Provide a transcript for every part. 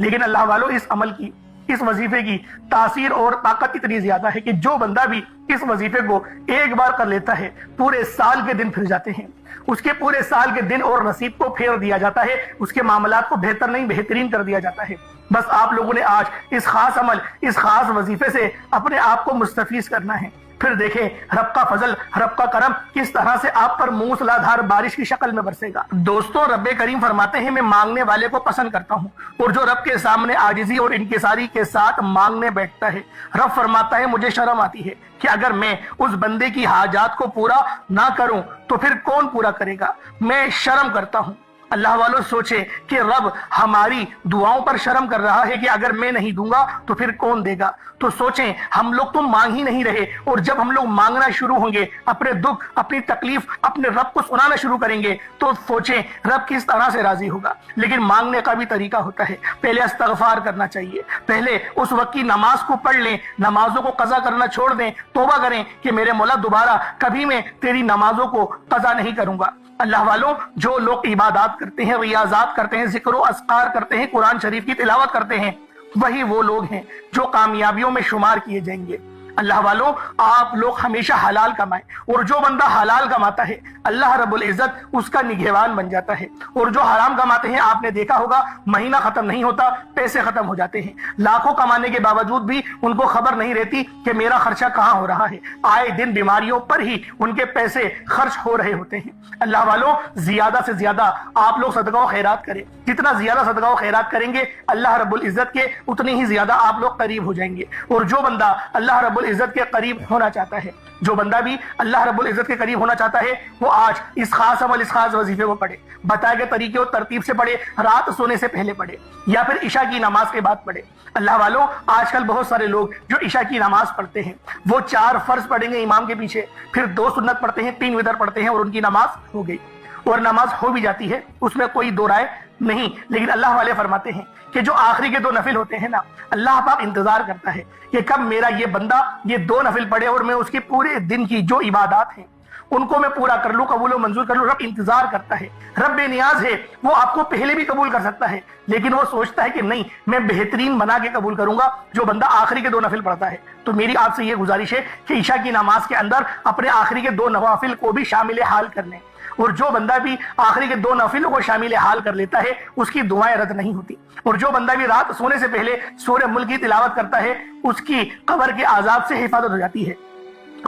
لیکن اللہ والو اس عمل کی، اس وظیفے کی تاثیر اور طاقت اتنی زیادہ ہے کہ جو بندہ بھی اس وظیفے کو ایک بار کر لیتا ہے پورے سال کے دن پھر جاتے ہیں، اس کے پورے سال کے دن اور نصیب کو پھیر دیا جاتا ہے، اس کے معاملات کو بہتر نہیں بہترین کر دیا جاتا ہے۔ بس آپ لوگوں نے آج اس خاص عمل، اس خاص وظیفے سے اپنے آپ کو مستفیض کرنا ہے۔ پھر دیکھیں رب کا فضل، رب کا کرم کس طرح سے آپ پر موسلادھار بارش کی شکل میں برسے گا۔ دوستوں، رب کریم فرماتے ہیں میں مانگنے والے کو پسند کرتا ہوں، اور جو رب کے سامنے عاجزی اور انکساری کے ساتھ مانگنے بیٹھتا ہے، رب فرماتا ہے مجھے شرم آتی ہے کہ اگر میں اس بندے کی حاجات کو پورا نہ کروں تو پھر کون پورا کرے گا، میں شرم کرتا ہوں۔ اللہ والوں سوچے کہ رب ہماری دعاؤں پر شرم کر رہا ہے کہ اگر میں نہیں دوں گا تو پھر کون دے گا۔ تو سوچیں ہم لوگ تو مانگ ہی نہیں رہے، اور جب ہم لوگ مانگنا شروع ہوں گے، اپنے دکھ، اپنی تکلیف اپنے رب کو سنانا شروع کریں گے، تو سوچیں رب کس طرح سے راضی ہوگا۔ لیکن مانگنے کا بھی طریقہ ہوتا ہے، پہلے استغفار کرنا چاہیے، پہلے اس وقت کی نماز کو پڑھ لیں، نمازوں کو قضا کرنا چھوڑ دیں، توبہ کریں کہ میرے مولا دوبارہ کبھی میں تیری نمازوں کو قضا نہیں کروں گا۔ اللہ والوں، جو لوگ عبادات کرتے ہیں، ریاضات کرتے ہیں، ذکر و اذکار کرتے ہیں، قرآن شریف کی تلاوت کرتے ہیں، وہی وہ لوگ ہیں جو کامیابیوں میں شمار کیے جائیں گے۔ اللہ والوں، آپ لوگ ہمیشہ حلال کمائیں، اور جو بندہ حلال کماتا ہے اللہ رب العزت اس کا نگہبان بن جاتا ہے، اور جو حرام کماتے ہیں آپ نے دیکھا ہوگا مہینہ ختم نہیں ہوتا پیسے ختم ہو جاتے ہیں، لاکھوں کمانے کے باوجود بھی ان کو خبر نہیں رہتی کہ میرا خرچہ کہاں ہو رہا ہے، آئے دن بیماریوں پر ہی ان کے پیسے خرچ ہو رہے ہوتے ہیں۔ اللہ والوں، زیادہ سے زیادہ آپ لوگ صدقہ و خیرات کریں، جتنا زیادہ صدقہ و خیرات کریں گے اللہ رب العزت کے اتنے ہی زیادہ آپ لوگ قریب ہو جائیں گے۔ اور جو بندہ اللہ رب العزت کے قریب ہونا چاہتا ہے، جو بندہ بھی اللہ رب العزت کے قریب ہونا چاہتا ہے، وہ آج اس خاص عمل، اس خاص وظیفے کو پڑھے، بتائے گئے طریقے اور ترتیب سے پڑھے، رات سونے سے پہلے پڑھے یا پھر عشاء کی نماز کے بعد پڑھے۔ اللہ والوں، آج کل بہت سارے لوگ جو عشاء کی نماز پڑھتے ہیں وہ 4 فرض پڑھیں گے امام کے پیچھے، پھر 2 سنت پڑھتے ہیں، 3 وتر پڑھتے ہیں، اور ان کی نماز ہو گئی، اور نماز ہو بھی جاتی ہے، اس میں کوئی دو رائے نہیں۔ لیکن اللہ والے فرماتے ہیں کہ جو آخری کے 2 نفل ہوتے ہیں نا، اللہ پاک انتظار کرتا ہے کہ کب میرا یہ بندہ یہ 2 نفل پڑھے اور میں اس کے پورے دن کی جو عبادات ہیں ان کو میں پورا کر لوں، قبول و منظور کر لوں۔ رب انتظار کرتا ہے، رب بے نیاز ہے، وہ آپ کو پہلے بھی قبول کر سکتا ہے، لیکن وہ سوچتا ہے کہ نہیں، میں بہترین بنا کے قبول کروں گا جو بندہ آخری کے 2 نفل پڑھتا ہے۔ تو میری آپ سے یہ گزارش ہے کہ عشاء کی نماز کے اندر اپنے آخری کے 2 نوافل کو بھی شامل حال کر لیں، اور جو بندہ بھی آخری کے 2 نوافل کو شامل حال کر لیتا ہے اس کی دعائیں رد نہیں ہوتی، اور جو بندہ بھی رات سونے سے پہلے سورہ ملک کی تلاوت کرتا ہے اس کی قبر کے عذاب سے حفاظت ہو جاتی ہے۔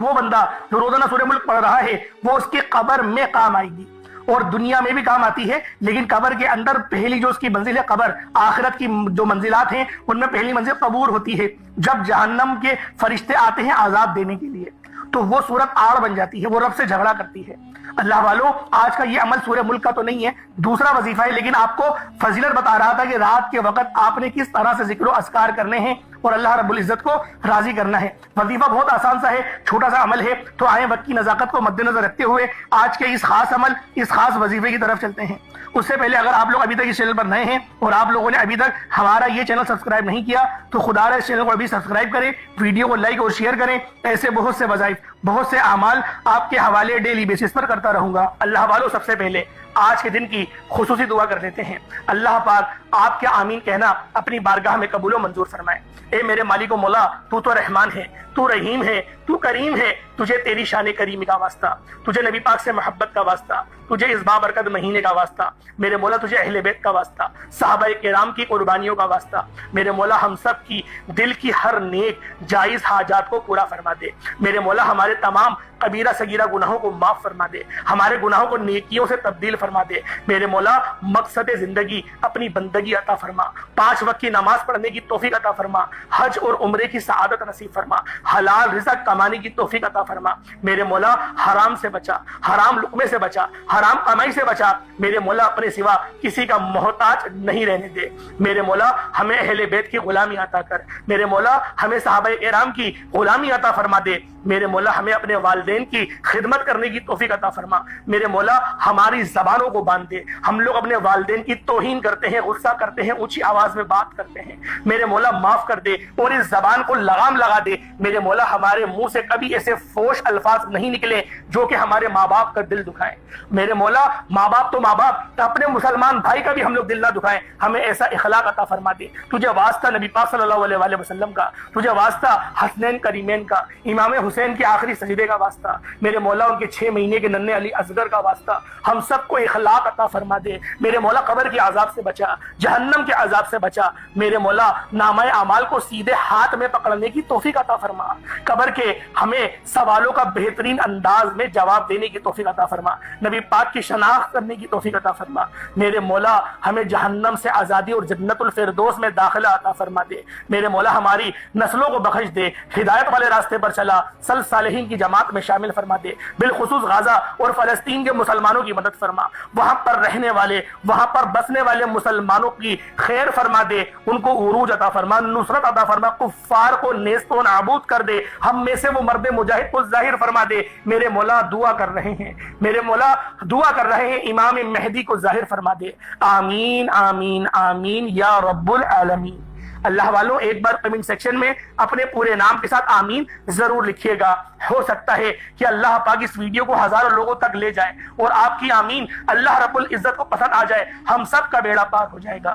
وہ بندہ جو روزانہ سورہ ملک پڑھ رہا ہے وہ اس کی قبر میں کام آئے گی، اور دنیا میں بھی کام آتی ہے، لیکن قبر کے اندر پہلی جو اس کی منزل ہے قبر، آخرت کی جو منزلات ہیں ان میں پہلی منزل قبور ہوتی ہے۔ جب جہنم کے فرشتے آتے ہیں عذاب دینے کے لیے تو وہ صورت آڑ بن جاتی ہے، وہ رب سے جھگڑا کرتی ہے۔ اللہ والوں، آج کا یہ عمل سورہ ملک کا تو نہیں ہے، دوسرا وظیفہ ہے، لیکن آپ کو فضیلت بتا رہا تھا کہ رات کے وقت آپ نے کس طرح سے ذکر و اذکار کرنے ہیں اور اللہ رب العزت کو راضی کرنا ہے۔ وظیفہ بہت آسان سا ہے، چھوٹا سا عمل ہے، تو آئیں وقت کی نزاکت کو مد نظر رکھتے ہوئے آج کے اس خاص عمل، اس خاص وظیفے کی طرف چلتے ہیں۔ اس سے پہلے اگر آپ لوگ ابھی تک اس چینل پر نئے ہیں اور آپ لوگوں نے ابھی تک ہمارا یہ چینل سبسکرائب نہیں کیا تو خدا را اس چینل کو ابھی سبسکرائب کریں، ویڈیو کو لائک اور شیئر کریں۔ ایسے بہت سے وظائف، بہت سے اعمال آپ کے حوالے ڈیلی بیسس پر کرتا رہوں گا۔ اللہ والوں، سب سے پہلے آج کے دن کی خصوصی دعا کر دیتے ہیں۔ اللہ پاک آپ کے آمین کہنا اپنی بارگاہ میں قبول و منظور فرمائے۔ اے میرے مالک و مولا، تو تو رحمان ہے، تو رحیم ہے، تو کریم ہے، تجھے تیری شان کریمی کا واسطہ، تجھے نبی پاک سے محبت کا واسطہ، تجھے اس بابرکت مہینے کا واسطہ، میرے مولا تجھے اہل بیت کا واسطہ، صحابہ کرام کی قربانیوں کا واسطہ، میرے مولا ہم سب کی دل کی ہر نیک جائز حاجات کو پورا فرما دے۔ میرے مولا ہمارے تمام کبیرہ صغیرہ گناہوں کو معاف فرما دے، ہمارے گناہوں کو نیکیوں سے تبدیل فرما دے۔ میرے مولا مقصد زندگی اپنی بندگی عطا فرما، 5 وقت کی نماز پڑھنے کی توفیق عطا فرما، حج اور عمرے کی سعادت نصیب فرما، حلال رزق کمانے کی توفیق عطا فرما۔ میرے مولا حرام سے بچا، حرام لقمے سے بچا، حرام کمائی سے بچا۔ میرے مولا اپنے سوا کسی کا محتاج نہیں رہنے دے۔ میرے مولا ہمیں اہل بیت کی غلامی عطا کر، میرے مولا ہمیں صحابہ کرام کی غلامی عطا فرما دے۔ میرے مولا ہمیں اپنے والدین کی خدمت کرنے کی توفیق عطا فرما۔ میرے مولا ہماری زبانوں کو باندھ دے، ہم لوگ اپنے والدین کی توہین کرتے ہیں، غصہ کرتے ہیں، اونچی آواز میں بات کرتے ہیں، میرے مولا معاف کر دے اور اس زبان کو لگام لگا دے۔ میرے مولا ہمارے منہ منہ سے کبھی ایسے فوش الفاظ نہیں نکلے جو کہ ہمارے ماں باپ کا دل دکھائیں۔ میرے مولا ماں باپ تو ماں باپ، اپنے مسلمان بھائی کا بھی ہم لوگ دل نہ دکھائیں، ہمیں ایسا اخلاق عطا فرما دے۔ تجھے واسطہ نبی پاک صلی اللہ علیہ وآلہ وسلم کا، تجھے واسطہ حسنین کریمین کا، امام حسین کے آخری سجدے کا واسطہ، میرے مولا ان کے 6 مہینے کے ننھے علی اصغر کا واسطہ، ہم سب کو اخلاق عطا فرما دے۔ میرے مولا قبر کے عذاب سے بچا، جہنم کے عذاب سے بچا۔ میرے مولا نامہ اعمال کو سیدھے ہاتھ میں پکڑنے کی توفیق عطا فرما، قبر کے ہمیں سوالوں کا بہترین انداز میں جواب دینے کی توفیق عطا فرما، نبی پاک کی شناخت کرنے کی توفیق عطا فرما۔ میرے مولا ہمیں جہنم سے آزادی اور جنت الفردوس میں داخلہ عطا فرما دے۔ میرے مولا ہماری نسلوں کو بخش دے، ہدایت والے راستے پر چلا، سلف صالحین کی جماعت میں شامل فرما دے۔ بالخصوص غزہ اور فلسطین کے مسلمانوں کی مدد فرما، وہاں پر رہنے والے، وہاں پر بسنے والے مسلمانوں کی خیر فرما دے، ان کو عروج عطا فرما، نصرت عطا فرما، کفار کو نیست و نابود کر دے، ہم میں سے وہ مرد مجاہد کو ظاہر فرما دے۔ میرے مولا دعا کر رہے ہیں، میرے مولا دعا کر رہے ہیں، امام مہدی کو ظاہر فرما دے۔ آمین آمین آمین یا رب العالمین۔ اللہ والوں ایک بار کمنٹ سیکشن میں اپنے پورے نام کے ساتھ آمین ضرور لکھیے گا۔ ہو سکتا ہے کہ اللہ پاک اس ویڈیو کو ہزاروں لوگوں تک لے جائے اور آپ کی آمین اللہ رب العزت کو پسند آ جائے، ہم سب کا بیڑا پار ہو جائے گا۔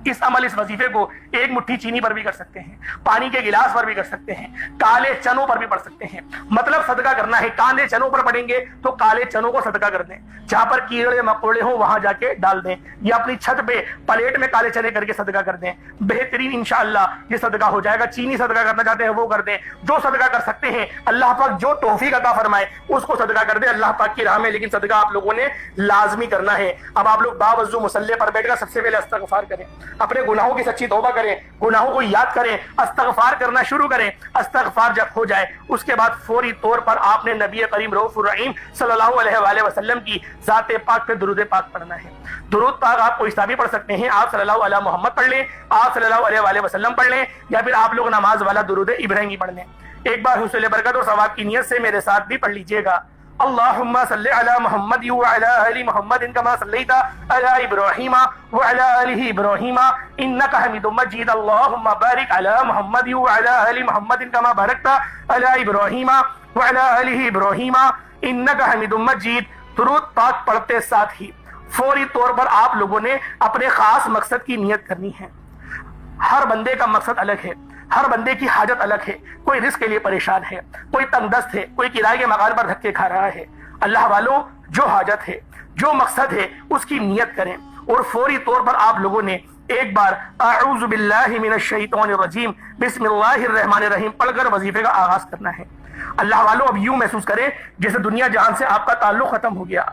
اس عمل، اس وظیفے کو ایک مٹھی چینی پر بھی کر سکتے ہیں، پانی کے گلاس پر بھی کر سکتے ہیں، کالے چنوں پر بھی پڑھ سکتے ہیں۔ مطلب صدقہ کرنا ہے، کالے چنوں پر پڑھیں گے تو کالے چنوں کو صدقہ کر دیں، جہاں پر کیڑے مکوڑے ہوں وہاں جا کے ڈال دیں، یا اپنی چھت پہ پلیٹ میں کالے چنے کر کے صدقہ کر دیں، بہترین انشاءاللہ یہ صدقہ ہو جائے گا۔ چینی صدقہ کرنا چاہتے ہیں وہ کر دیں، جو صدقہ کر سکتے ہیں اللہ پاک جو توفیق عطا فرمائے اس کو صدقہ کر دیں اللہ پاک کی راہ میں، لیکن صدقہ آپ لوگوں نے لازمی کرنا ہے۔ اب آپ لوگ باوضو مصلی پر بیٹھ کر سب سے پہلے استغفار کریں، اپنے گناہوں کی سچی توبہ کریں، گناہوں کو یاد کریں، استغفار کرنا شروع کریں۔ استغفار جب ہو جائے اس کے بعد فوری طور پر آپ نے نبی کریم رؤوف الرحیم صلی اللہ علیہ وآلہ وسلم کی ذات پاک پہ درود پاک پڑھنا ہے۔ درود پاک آپ کو اس طرح بھی پڑھ سکتے ہیں، آپ صلی اللہ علیہ محمد پڑھ لیں، آپ صلی اللہ علیہ وآلہ وسلم پڑھ لیں، یا پھر آپ لوگ نماز والا درود ابراہیمی پڑھ لیں۔ ایک بار حصول برکت اور ثواب کی نیت سے میرے ساتھ بھی پڑھ لیجئے گا۔ اللهم صل على محمد وعلى آل محمد كما صليت على إبراهيم وعلى آل إبراهيم إنك حميد مجيد اللهم بارك على محمد وعلى آل محمد كما باركت على إبراهيم وعلى آل إبراهيم إنك حميد مجيد۔ درود پاک پڑھتے ساتھ ہی فوری طور پر آپ لوگوں نے اپنے خاص مقصد کی نیت کرنی ہے۔ ہر بندے کا مقصد الگ ہے، ہر بندے کی حاجت الگ ہے، کوئی رزق کے لیے پریشان ہے، کوئی تنگ دست ہے، کوئی کرائے کے مکان پر دھکے کھا رہا ہے۔ اللہ والوں جو حاجت ہے، جو مقصد ہے اس کی نیت کریں، اور فوری طور پر آپ لوگوں نے ایک بار اعوذ باللہ من الشیطان الرجیم بسم اللہ الرحمن الرحیم پڑھ کر وظیفے کا آغاز کرنا ہے۔ اللہ والوں اب یوں محسوس کریں جیسے دنیا جہان سے آپ کا تعلق ختم ہو گیا،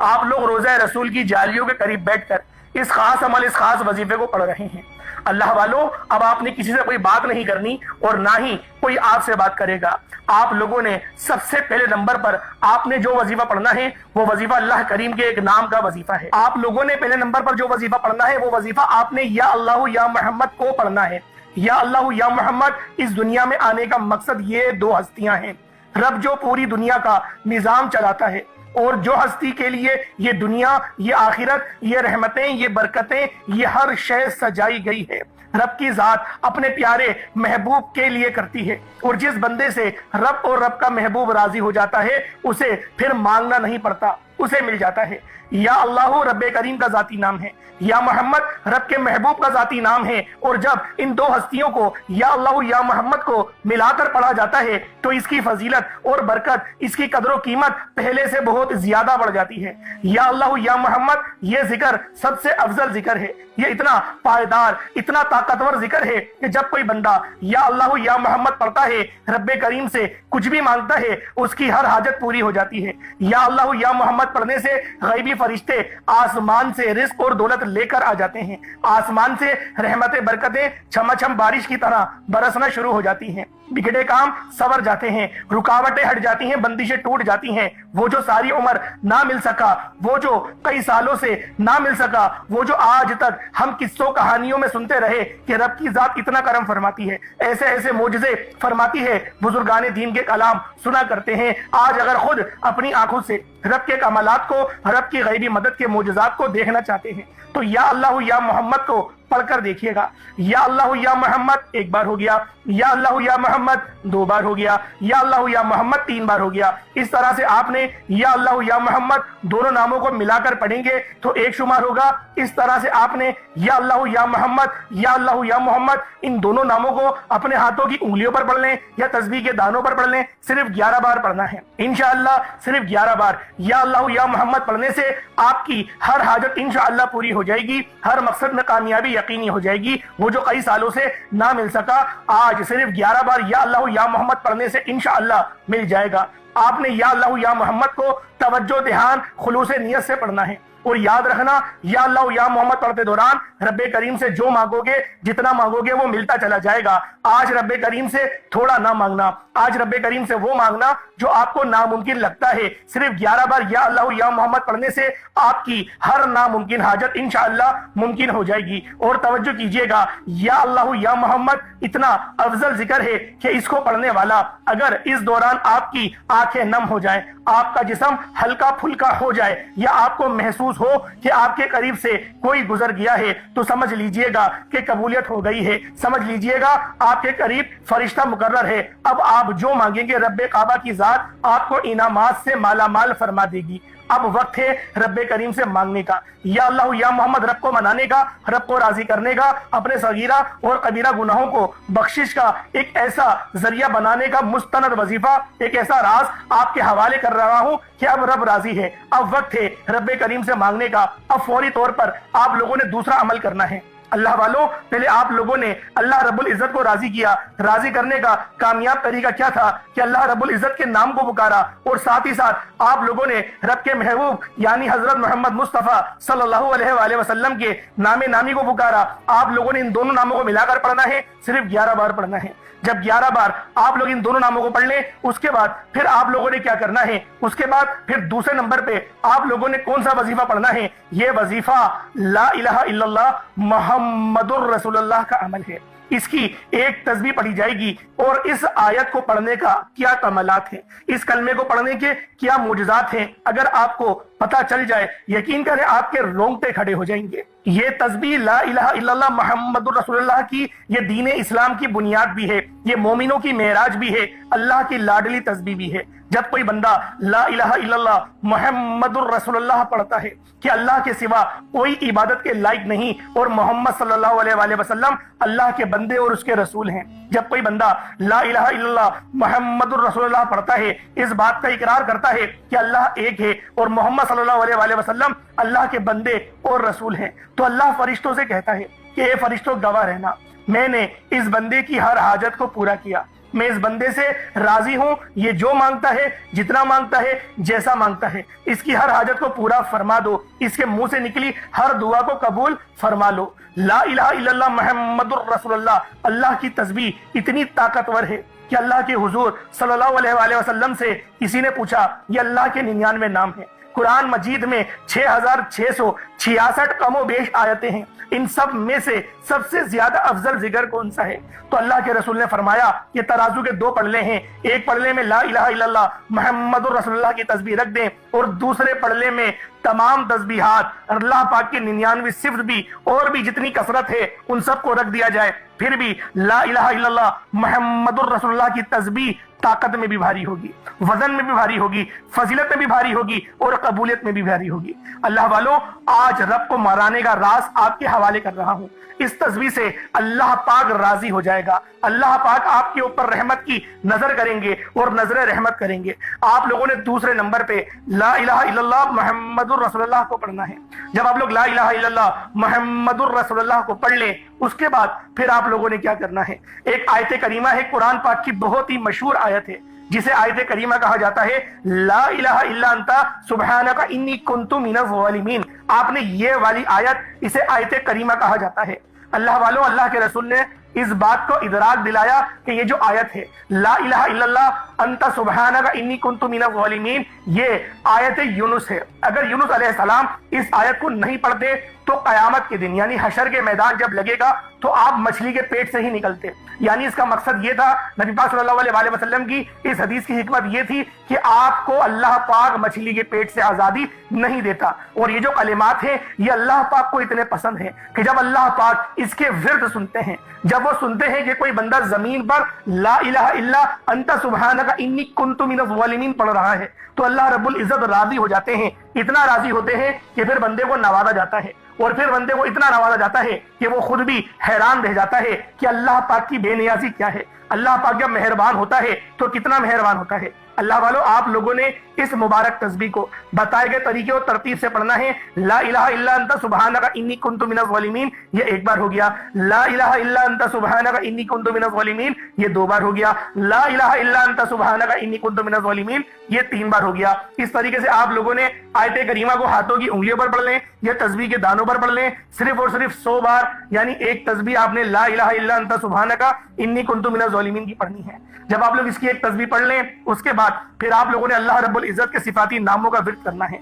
آپ لوگ روضہ رسول کی جالیوں کے قریب بیٹھ کر اس خاص عمل، اس خاص وظیفے کو پڑھ رہے ہیں۔ اللہ والوں اب آپ نے کسی سے کوئی بات نہیں کرنی اور نہ ہی کوئی آپ سے بات کرے گا۔ آپ لوگوں نے سب سے پہلے نمبر پر آپ نے جو وظیفہ پڑھنا ہے وہ وظیفہ اللہ کریم کے ایک نام کا وظیفہ ہے۔ آپ لوگوں نے پہلے نمبر پر جو وظیفہ پڑھنا ہے وہ وظیفہ آپ نے یا اللہ یا محمد کو پڑھنا ہے۔ یا اللہ یا محمد، اس دنیا میں آنے کا مقصد یہ 2 ہستیاں ہیں، رب جو پوری دنیا کا نظام چلاتا ہے، اور جو ہستی کے لیے یہ دنیا، یہ آخرت، یہ رحمتیں، یہ برکتیں، یہ ہر شے سجائی گئی ہے، رب کی ذات اپنے پیارے محبوب کے لیے کرتی ہے، اور جس بندے سے رب اور رب کا محبوب راضی ہو جاتا ہے اسے پھر مانگنا نہیں پڑتا، اسے مل جاتا ہے۔ یا اللہ رب کریم کا ذاتی نام ہے، یا محمد رب کے محبوب کا ذاتی نام ہے، اور جب ان 2 ہستیوں کو یا اللہ یا محمد کو ملا کر پڑھا جاتا ہے تو اس کی فضیلت اور برکت، اس کی قدر و قیمت پہلے سے بہت زیادہ بڑھ جاتی ہے۔ یا اللہ یا محمد یہ ذکر سب سے افضل ذکر ہے، یہ اتنا پائیدار، اتنا طاقتور ذکر ہے کہ جب کوئی بندہ یا اللہ یا محمد پڑھتا ہے، رب کریم سے کچھ بھی مانگتا ہے اس کی ہر حاجت پوری ہو جاتی ہے۔ یا اللہ یا محمد پڑھنے سے غیبی فرشتے آسمان سے رزق اور دولت لے کر آ جاتے ہیں، آسمان سے رحمتیں برکتیں چھما چھم بارش کی طرح برسنا شروع ہو جاتی ہیں، بگڑے کام سور جاتے ہیں، رکاوٹیں ہٹ جاتی ہیں، بندشیں ٹوٹ جاتی ہیں۔ وہ جو ساری عمر نہ مل سکا، وہ جو کئی سالوں سے نہ مل سکا، وہ جو آج تک ہم قصوں کہانیوں میں سنتے رہے کہ رب کی ذات اتنا کرم فرماتی ہے، ایسے ایسے معجزے فرماتی ہے، بزرگان دین کے کلام سنا کرتے ہیں، آج اگر خود اپنی آنکھوں سے رب کے کمالات کو، رب کی غیبی مدد کے معجزات کو دیکھنا چاہتے ہیں تو یا اللہ یا محمد کو پڑھ کر دیکھیے گا۔ یا اللہ یا محمد ایک بار ہو گیا، یا اللہ یا محمد دو بار ہو گیا، یا اللہ یا محمد تین بار ہو گیا۔ اس طرح سے آپ نے یا اللہ یا محمد دونوں ناموں کو ملا کر پڑھیں گے تو ایک شمار ہوگا۔ اس طرح سے آپ نے یا اللہ یا محمد، یا اللہ یا محمد ان دونوں ناموں کو اپنے ہاتھوں کی انگلیوں پر پڑھ لیں یا تسبیح کے دانوں پر پڑھ لیں، صرف 11 بار پڑھنا ہے انشاءاللہ، صرف 11 بار یا اللہ یا محمد پڑھنے سے آپ کی ہر حاجت انشاءاللہ پوری ہو جائے گی، ہر مقصد میں کامیابی یقینی ہو جائے گی۔ وہ جو کئی سالوں سے نہ مل سکا، آج صرف 11 بار یا اللہ یا محمد پڑھنے سے انشاءاللہ مل جائے گا۔ آپ نے یا اللہ یا محمد کو توجہ، دھیان، خلوص نیت سے پڑھنا ہے، اور یاد رکھنا یا اللہ یا محمد پڑھتے دوران رب کریم سے جو مانگو گے، جتنا مانگو گے وہ ملتا چلا جائے گا۔ آج رب کریم سے تھوڑا نہ مانگنا، آج رب کریم سے وہ مانگنا جو آپ کو ناممکن لگتا ہے۔ صرف 11 بار یا اللہ یا محمد پڑھنے سے آپ کی ہر ناممکن حاجت انشاءاللہ ممکن ہو جائے گی۔ اور توجہ کیجئے گا، یا اللہ یا محمد اتنا افضل ذکر ہے کہ اس کو پڑھنے والا اگر اس دوران آپ کی آنکھیں نم ہو جائیں، آپ کا جسم ہلکا پھلکا ہو جائے، یا آپ کو محسوس ہو کہ آپ کے قریب سے کوئی گزر گیا ہے، تو سمجھ لیجئے گا کہ قبولیت ہو گئی ہے، سمجھ لیجئے گا آپ کے قریب فرشتہ مقرر ہے۔ اب آپ جو مانگیں گے رب کعبہ کی ذات آپ کو انعامات سے مالا مال فرما دے گی۔ اب وقت ہے رب کریم سے مانگنے کا، یا اللہ یا محمد رب کو منانے کا، رب کو راضی کرنے کا، اپنے صغیرہ اور کبیرہ گناہوں کو بخشش کا ایک ایسا ذریعہ بنانے کا مستند وظیفہ، ایک ایسا راز آپ کے حوالے کر رہا ہوں کہ اب رب راضی ہے۔ اب وقت ہے رب کریم سے مانگنے کا۔ اب فوری طور پر آپ لوگوں نے دوسرا عمل کرنا ہے۔ اللہ والوں، پہلے آپ لوگوں نے اللہ رب العزت کو راضی کیا۔ راضی کرنے کا کامیاب طریقہ کیا تھا کہ اللہ رب العزت کے نام کو پکارا، اور ساتھ ہی ساتھ آپ لوگوں نے رب کے محبوب یعنی حضرت محمد مصطفیٰ صلی اللہ علیہ وآلہ وسلم کے نام نامی کو پکارا۔ آپ لوگوں نے ان دونوں ناموں کو ملا کر پڑھنا ہے، صرف 11 بار پڑھنا ہے۔ جب 11 بار آپ لوگ ان دونوں ناموں کو پڑھ لیں، اس کے بعد پھر آپ لوگوں نے کیا کرنا ہے، اس کے بعد پھر دوسرے نمبر پہ آپ لوگوں نے کون سا وظیفہ پڑھنا ہے؟ یہ وظیفہ لا الہ الا اللہ محمد الرسول اللہ کا عمل ہے۔ اس کی ایک تسبیح پڑھی جائے گی، اور اس آیت کو پڑھنے کا کیا کمالات ہیں، اس کلمے کو پڑھنے کے کیا معجزات ہیں، اگر آپ کو پتہ چل جائے، یقین کریں آپ کے رونگٹے کھڑے ہو جائیں گے۔ یہ تسبیح لا الہ الا اللہ محمد الرسول اللہ کی، یہ دین اسلام کی بنیاد بھی ہے، یہ مومنوں کی معراج بھی ہے، اللہ کی لاڈلی تسبیح بھی ہے۔ جب کوئی بندہ لا الہ الا اللہ محمد الرسول اللہ پڑھتا ہے کہ اللہ کے سوا کوئی عبادت کے لائق نہیں، اور محمد صلی اللہ علیہ وآلہ وسلم اللہ کے بندے اور اس کے رسول ہیں، جب کوئی بندہ لا الہ الا اللہ محمد الرسول اللہ پڑھتا ہے، اس بات کا اقرار کرتا ہے کہ اللہ ایک ہے اور محمد صلی اللہ علیہ وآلہ وسلم اللہ کے بندے اور رسول ہیں، تو اللہ فرشتوں سے کہتا ہے کہ اے فرشتوں گواہ رہنا، میں نے اس بندے کی ہر حاجت کو پورا کیا، میں اس بندے سے راضی ہوں، یہ جو مانگتا ہے، جتنا مانگتا ہے، جیسا مانگتا ہے، اس کی ہر حاجت کو پورا فرما دو، اس کے منہ سے نکلی ہر دعا کو قبول فرما لو۔ لا الہ الا اللہ محمد الرسول اللہ، اللہ کی تسبیح اتنی طاقتور ہے کہ اللہ کے حضور صلی اللہ علیہ وآلہ وسلم سے کسی نے پوچھا، یہ اللہ کے 99 نام ہیں، قرآن مجید میں 6666 کم و بیش آیتیں ہیں، ان سب میں سے سب سے زیادہ افضل ذکر کون سا ہے؟ تو اللہ کے رسول نے فرمایا یہ ترازو کے 2 پلڑے ہیں، ایک پلڑے میں لا الہ الا اللہ محمد الرسول اللہ کی تسبیح رکھ دیں، اور دوسرے پلڑے میں تمام تسبیحات اللہ پاک کے 99 صفت بھی اور بھی جتنی کثرت ہے ان سب کو رکھ دیا جائے، پھر بھی لا الہ الا اللہ محمد الرسول اللہ کی تسبیح طاقت میں بھی بھاری ہوگی، وزن میں بھی بھاری ہوگی، فضیلت میں بھی بھاری ہوگی، اور قبولیت میں بھی بھاری ہوگی۔ اللہ والوں، آج رب کو مرانے کا راز آپ کے حوالے کر رہا ہوں۔ اس تسبیح سے اللہ پاک راضی ہو جائے گا، اللہ پاک آپ کے اوپر رحمت کی نظر کریں گے اور نظر رحمت کریں گے۔ آپ لوگوں نے دوسرے نمبر پہ لا الہ الا اللہ محمد الرسول اللہ کو پڑھنا ہے۔ جب آپ لوگ لا الہ الا اللہ محمد الرسول اللہ کو پڑھ لیں، اس کے بعد پھر آپ لوگوں نے کیا کرنا ہے؟ ایک آیت کریمہ ہے، قرآن پاک کی بہت ہی مشہور آیت ہے، جسے آیت کریمہ کہا جاتا ہے، لا الہ الا انت سبحانک انی کنت من الظالمین۔ آپ نے یہ والی آیت، اسے آیت کریمہ کہا جاتا ہے۔ اللہ والوں، اللہ کے رسول نے اس بات کو ادراک دلایا کہ یہ جو آیت ہے لا الہ الا اللہ انت سبحانک انی کنت من الظالمین، یہ آیت یونس ہے۔ اگر یونس علیہ السلام اس آیت کو نہیں پڑھتے تو قیامت کے دن یعنی حشر کے میدان جب لگے گا تو آپ مچھلی کے پیٹ سے ہی نکلتے۔ یعنی اس کا مقصد یہ تھا، نبی پاک صلی اللہ علیہ وآلہ وسلم کی اس حدیث کی حکمت یہ تھی کہ آپ کو اللہ پاک مچھلی کے پیٹ سے آزادی نہیں دیتا۔ اور یہ جو کلمات ہیں یہ اللہ پاک کو اتنے پسند ہیں کہ جب اللہ پاک اس کے ورد سنتے ہیں، جب وہ سنتے ہیں کہ کوئی بندہ زمین پر لا الہ الا انت سبحانک انی کنت من الظالمین پڑھ رہا ہے تو اللہ رب العزت راضی ہو جاتے ہیں، اتنا راضی ہوتے ہیں کہ پھر بندے کو نوازا جاتا ہے، اور پھر بندے کو اتنا نوازا جاتا ہے کہ وہ خود بھی حیران رہ جاتا ہے کہ اللہ پاک کی بے نیازی کیا ہے۔ اللہ پاک جب مہربان ہوتا ہے تو کتنا مہربان ہوتا ہے۔ اللہ والو، آپ لوگوں نے اس مبارک تسبیح کو بتائے گئے طریقے اور ترتیب سے پڑھنا ہے۔ لا الہ الا انت سبحانک انی کنت من الظالمین یہ ایک بار ہو گیا، لا الہ الا انت سبحانک انی کنت من الظالمین یہ دو بار ہو گیا، لا الہ الا انت سبحانک انی کنت من الظالمین یہ تین بار ہو گیا۔ اس طریقے سے آپ لوگوں نے آیت کریمہ کو ہاتھوں کی انگلیوں پر پڑھ لیں یا تسبیح کے دانوں پر پڑھ لیں، صرف اور صرف 100 بار، یعنی ایک تسبیح آپ نے لا الہ الا انت سبحانک انی کنت من الظالمین کی پڑھنی ہے۔ جب آپ لوگ اس کی ایک تسبیح پڑھ لیں اس کے بعد پھر آپ لوگوں نے اللہ رب العزت کے صفاتی ناموں کا ورد کرنا ہے۔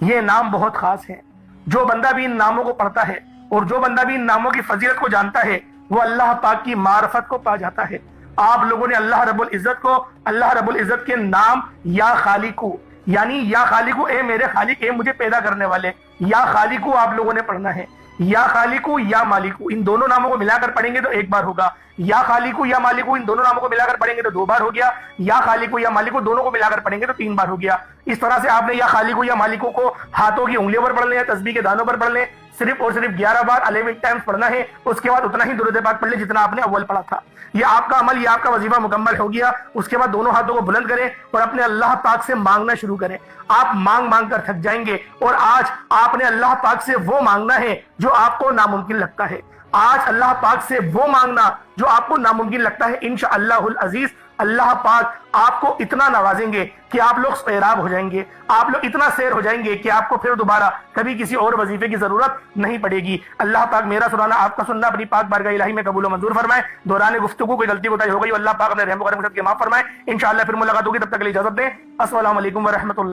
یہ نام بہت خاص ہے، جو بندہ بھی ان ناموں کو پڑھتا ہے اور جو بندہ بھی ان ناموں کی فضیلت کو جانتا ہے وہ اللہ پاک کی معرفت کو پا جاتا ہے۔ آپ لوگوں نے اللہ رب العزت کو، اللہ رب العزت کے نام یا خالقو، یعنی یا خالقو اے میرے خالق، اے مجھے پیدا کرنے والے، یا خالقو آپ لوگوں نے پڑھنا ہے۔ یا خالقو یا مالکو ان دونوں ناموں کو ملا کر پڑھیں گے تو ایک بار ہوگا، یا خالقو یا مالکو ان دونوں ناموں کو ملا کر پڑھیں گے تو دو بار ہو گیا، یا خالقو یا مالکو دونوں کو ملا کر پڑھیں گے تو تین بار ہو گیا۔ اس طرح سے آپ نے یا خالقو یا مالکو کو ہاتھوں کی انگلیوں پر پڑھ لیں یا تسبیح کے دانوں پر پڑھ لیں، صرف اور صرف 11 بار 11 ٹائمز پڑھنا ہے۔ اس کے بعد اتنا ہی درود پاک پڑھ لیں جتنا آپ نے اول پڑھا تھا۔ یہ آپ کا عمل، یہ آپ کا وظیفہ مکمل ہو گیا۔ اس کے بعد دونوں ہاتھوں کو بلند کریں اور اپنے اللہ پاک سے مانگنا شروع کریں۔ آپ مانگ مانگ کر تھک جائیں گے، اور آج آپ نے اللہ پاک سے وہ مانگنا ہے جو آپ کو ناممکن لگتا ہے۔ آج اللہ پاک سے وہ مانگنا جو آپ کو ناممکن لگتا ہے۔ انشاءاللہ العزیز اللہ پاک آپ کو اتنا نوازیں گے کہ آپ لوگ سیراب ہو جائیں گے، آپ لوگ اتنا سیر ہو جائیں گے کہ آپ کو پھر دوبارہ کبھی کسی اور وظیفے کی ضرورت نہیں پڑے گی۔ اللہ پاک میرا سنانا، آپ کا سننا اپنی پاک بارگاہ الہی میں قبول و منظور فرمائے۔ دوران گفتگو کوئی غلطی کوتاہی ہو گئی اللہ پاک اپنے رحم و کرم کے معاف فرمائے۔ انشاءاللہ پھر ملاقات ہوگی، تب تک کے لیے اجازت دیں۔ السلام علیکم ورحمۃ اللہ۔